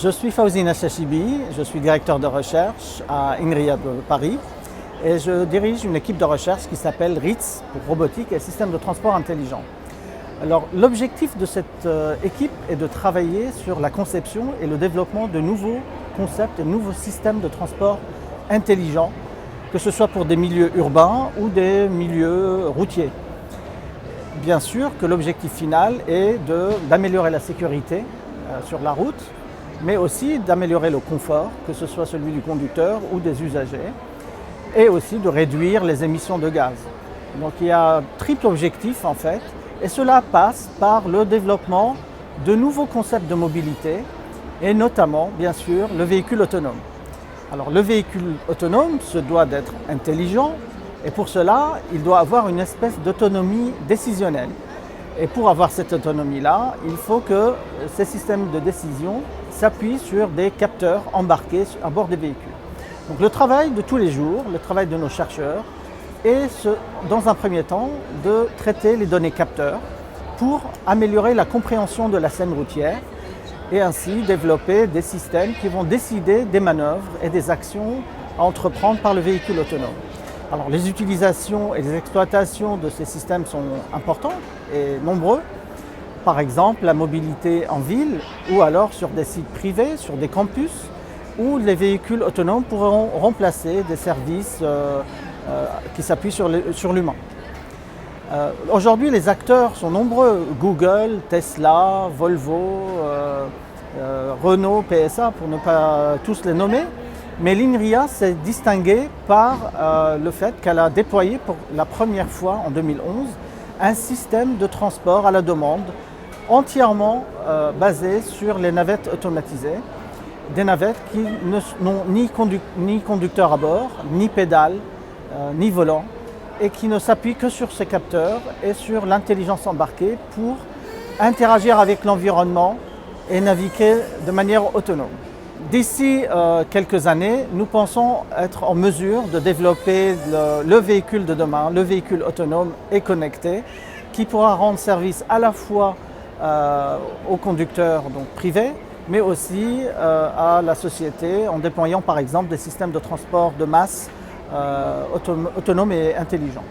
Je suis Fawzi Nachachibi, je suis directeur de recherche à INRIA de Paris et je dirige une équipe de recherche qui s'appelle RITS pour robotique et système de transport intelligent. Alors l'objectif de cette équipe est de travailler sur la conception et le développement de nouveaux concepts et nouveaux systèmes de transport intelligents, que ce soit pour des milieux urbains ou des milieux routiers. Bien sûr que l'objectif final est d'améliorer la sécurité sur la route, mais aussi d'améliorer le confort, que ce soit celui du conducteur ou des usagers, et aussi de réduire les émissions de gaz. Donc il y a un triple objectif en fait, et cela passe par le développement de nouveaux concepts de mobilité, et notamment, bien sûr, le véhicule autonome. Alors le véhicule autonome se doit d'être intelligent, et pour cela, il doit avoir une espèce d'autonomie décisionnelle. Et pour avoir cette autonomie-là, il faut que ces systèmes de décision s'appuient sur des capteurs embarqués à bord des véhicules. Donc le travail de tous les jours, le travail de nos chercheurs, est dans un premier temps de traiter les données capteurs pour améliorer la compréhension de la scène routière et ainsi développer des systèmes qui vont décider des manœuvres et des actions à entreprendre par le véhicule autonome. Alors les utilisations et les exploitations de ces systèmes sont importantes et nombreux. Par exemple, la mobilité en ville ou alors sur des sites privés, sur des campus, où les véhicules autonomes pourront remplacer des services qui s'appuient sur l'humain. Aujourd'hui, les acteurs sont nombreux. Google, Tesla, Volvo, Renault, PSA, pour ne pas tous les nommer. Mais l'INRIA s'est distinguée par le fait qu'elle a déployé pour la première fois en 2011 un système de transport à la demande entièrement basé sur les navettes automatisées. Des navettes qui n'ont ni conducteur à bord, ni pédale, ni volant, et qui ne s'appuient que sur ces capteurs et sur l'intelligence embarquée pour interagir avec l'environnement et naviguer de manière autonome. D'ici quelques années, nous pensons être en mesure de développer le véhicule de demain, le véhicule autonome et connecté, qui pourra rendre service à la fois aux conducteurs privés, mais aussi à la société en déployant par exemple des systèmes de transport de masse autonomes et intelligents.